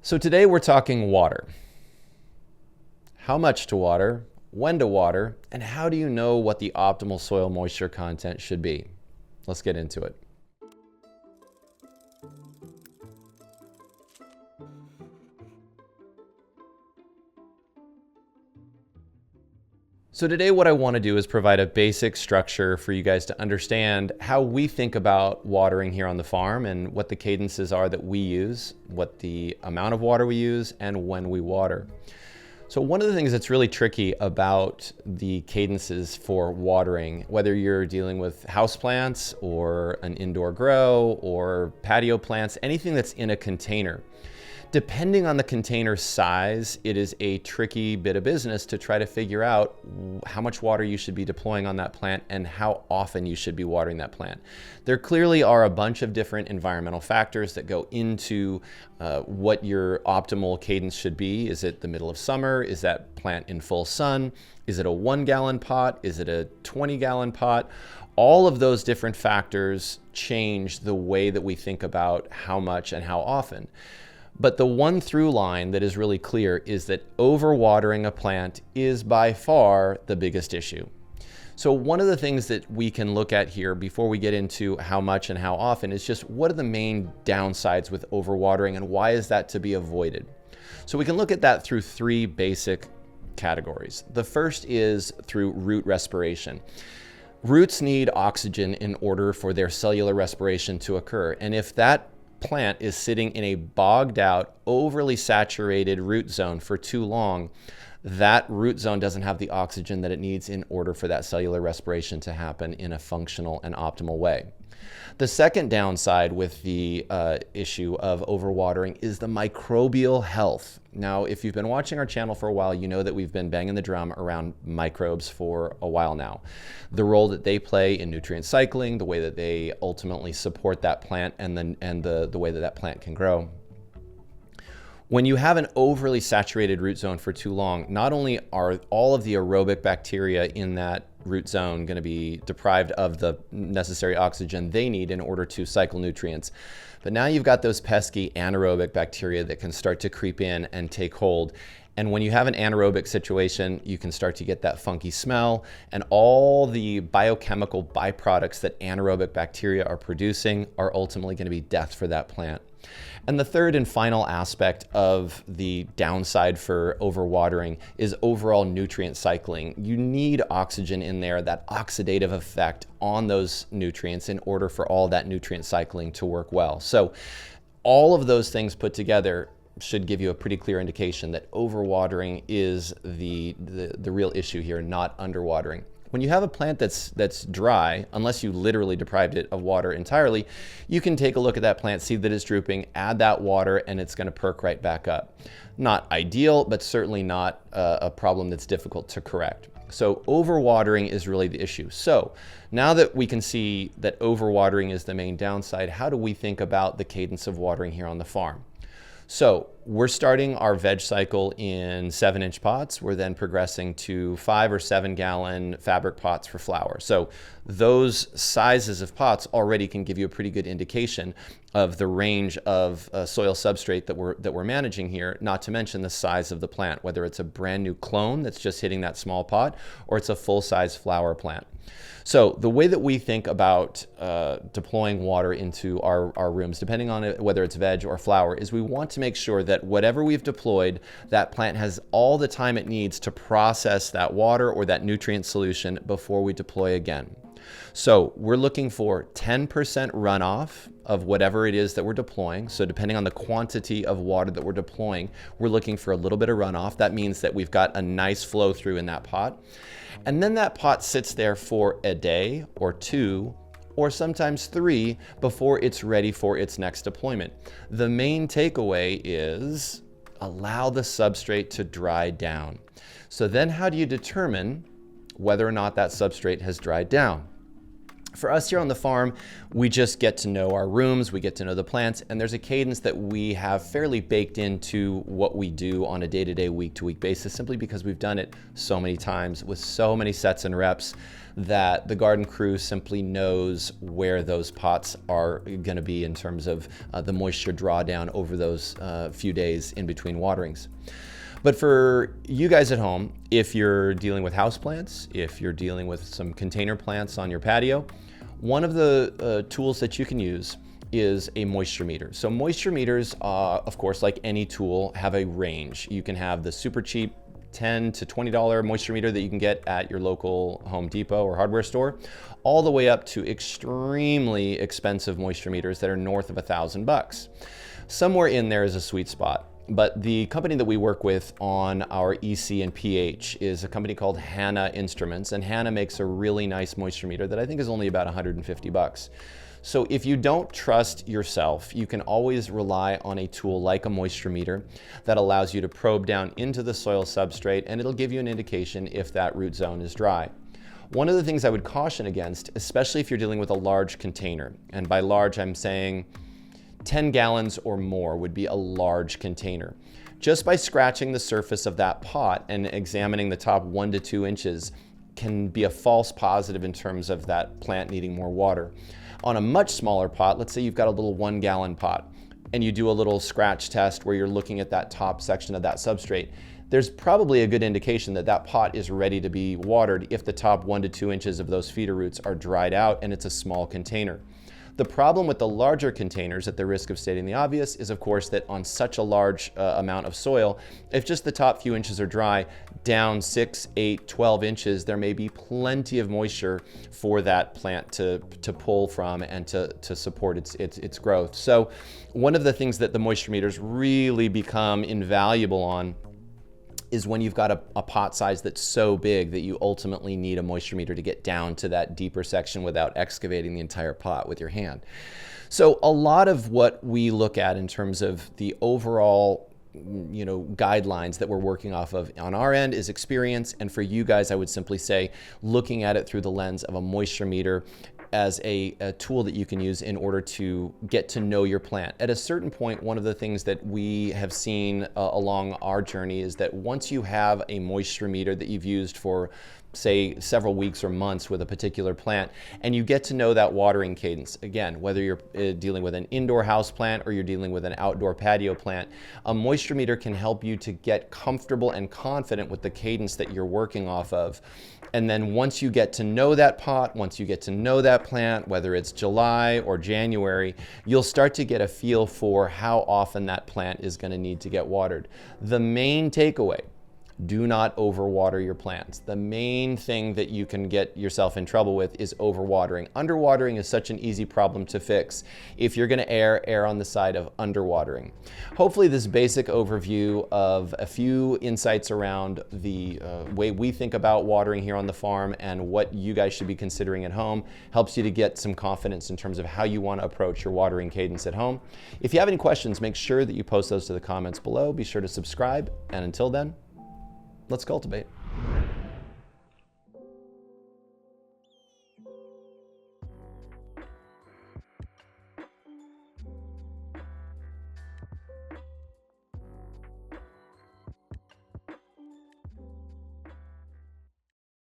So today we're talking water. How much to water, when to water, and how do you know what the optimal soil moisture content should be? Let's get into it. So today what I want to do is provide a basic structure for you guys to understand how we think about watering here on the farm and what the cadences are that we use, what the amount of water we use, and when we water. So one of the things that's really tricky about the cadences for watering, whether you're dealing with houseplants or an indoor grow or patio plants, anything that's in a container, depending on the container size, it is a tricky bit of business to try to figure out how much water you should be deploying on that plant and how often you should be watering that plant. There clearly are a bunch of different environmental factors that go into what your optimal cadence should be. Is it the middle of summer? Is that plant in full sun? Is it a 1-gallon pot? Is it a 20-gallon pot? All of those different factors change the way that we think about how much and how often. But the one through line that is really clear is that overwatering a plant is by far the biggest issue. So one of the things that we can look at here before we get into how much and how often is just what are the main downsides with overwatering and why is that to be avoided? So we can look at that through three basic categories. The first is through root respiration. Roots need oxygen in order for their cellular respiration to occur. And if that plant is sitting in a bogged out, overly saturated root zone for too long, that root zone doesn't have the oxygen that it needs in order for that cellular respiration to happen in a functional and optimal way. The second downside with the issue of overwatering is the microbial health. Now, if you've been watching our channel for a while, you know that we've been banging the drum around microbes for a while now. The role that they play in nutrient cycling, the way that they ultimately support that plant, and the way that that plant can grow. When you have an overly saturated root zone for too long, not only are all of the aerobic bacteria in that root zone going to be deprived of the necessary oxygen they need in order to cycle nutrients, but now you've got those pesky anaerobic bacteria that can start to creep in and take hold. And when you have an anaerobic situation, you can start to get that funky smell and all the biochemical byproducts that anaerobic bacteria are producing are ultimately going to be death for that plant. And the third and final aspect of the downside for overwatering is overall nutrient cycling. You need oxygen in there, that oxidative effect on those nutrients in order for all that nutrient cycling to work well. So all of those things put together should give you a pretty clear indication that overwatering is the real issue here, not underwatering. When you have a plant that's dry, unless you literally deprived it of water entirely, you can take a look at that plant, see that it's drooping, add that water, and it's going to perk right back up. Not ideal, but certainly not a problem that's difficult to correct. So overwatering is really the issue. So now that we can see that overwatering is the main downside, how do we think about the cadence of watering here on the farm? So we're starting our veg cycle in 7-inch pots. We're then progressing to 5 or 7-gallon fabric pots for flower. So those sizes of pots already can give you a pretty good indication of the range of soil substrate that we're managing here, not to mention the size of the plant, whether it's a brand new clone that's just hitting that small pot or it's a full-size flower plant. So the way that we think about deploying water into our rooms, depending on whether it's veg or flower, is we want to make sure that whatever we've deployed, that plant has all the time it needs to process that water or that nutrient solution before we deploy again. So we're looking for 10% runoff of whatever it is that we're deploying. So depending on the quantity of water that we're deploying, we're looking for a little bit of runoff. That means that we've got a nice flow through in that pot. And then that pot sits there for a day or two or sometimes 3 before it's ready for its next deployment. The main takeaway is allow the substrate to dry down. So then how do you determine whether or not that substrate has dried down? For us here on the farm, we just get to know our rooms, we get to know the plants, and there's a cadence that we have fairly baked into what we do on a day-to-day, week-to-week basis, simply because we've done it so many times with so many sets and reps that the garden crew simply knows where those pots are going to be in terms of the moisture drawdown over those few days in between waterings. But for you guys at home, if you're dealing with houseplants, if you're dealing with some container plants on your patio, one of the tools that you can use is a moisture meter. So moisture meters, of course, like any tool, have a range. You can have the super cheap $10 to $20 moisture meter that you can get at your local Home Depot or hardware store, all the way up to extremely expensive moisture meters that are north of $1,000. Somewhere in there is a sweet spot. But the company that we work with on our EC and pH is a company called Hanna Instruments, and Hanna makes a really nice moisture meter that I think is only about $150. So if you don't trust yourself, you can always rely on a tool like a moisture meter that allows you to probe down into the soil substrate, and it'll give you an indication if that root zone is dry. One of the things I would caution against, especially if you're dealing with a large container, and by large I'm saying 10 gallons or more would be a large container. Just by scratching the surface of that pot and examining the top 1 to 2 inches can be a false positive in terms of that plant needing more water. On a much smaller pot, let's say you've got a little 1 gallon pot and you do a little scratch test where you're looking at that top section of that substrate, there's probably a good indication that that pot is ready to be watered if the top 1 to 2 inches of those feeder roots are dried out and it's a small container. The problem with the larger containers, at the risk of stating the obvious, is of course that on such a large amount of soil, if just the top few inches are dry, down 6, 8, 12 inches, there may be plenty of moisture for that plant to pull from and to support its growth. So one of the things that the moisture meters really become invaluable on is when you've got a pot size that's so big that you ultimately need a moisture meter to get down to that deeper section without excavating the entire pot with your hand. So a lot of what we look at in terms of the overall guidelines that we're working off of on our end is experience, and for you guys I would simply say looking at it through the lens of a moisture meter as a tool that you can use in order to get to know your plant. At a certain point, one of the things that we have seen along our journey is that once you have a moisture meter that you've used for, say, several weeks or months with a particular plant, and you get to know that watering cadence, again, whether you're dealing with an indoor house plant or you're dealing with an outdoor patio plant, a moisture meter can help you to get comfortable and confident with the cadence that you're working off of. And then once you get to know that pot, once you get to know that plant, whether it's July or January, you'll start to get a feel for how often that plant is going to need to get watered. The main takeaway: do not overwater your plants. The main thing that you can get yourself in trouble with is overwatering. Underwatering is such an easy problem to fix. If you're going to err on the side of underwatering. Hopefully this basic overview of a few insights around the way we think about watering here on the farm and what you guys should be considering at home helps you to get some confidence in terms of how you want to approach your watering cadence at home. If you have any questions, make sure that you post those to the comments below. Be sure to subscribe, and until then, let's cultivate.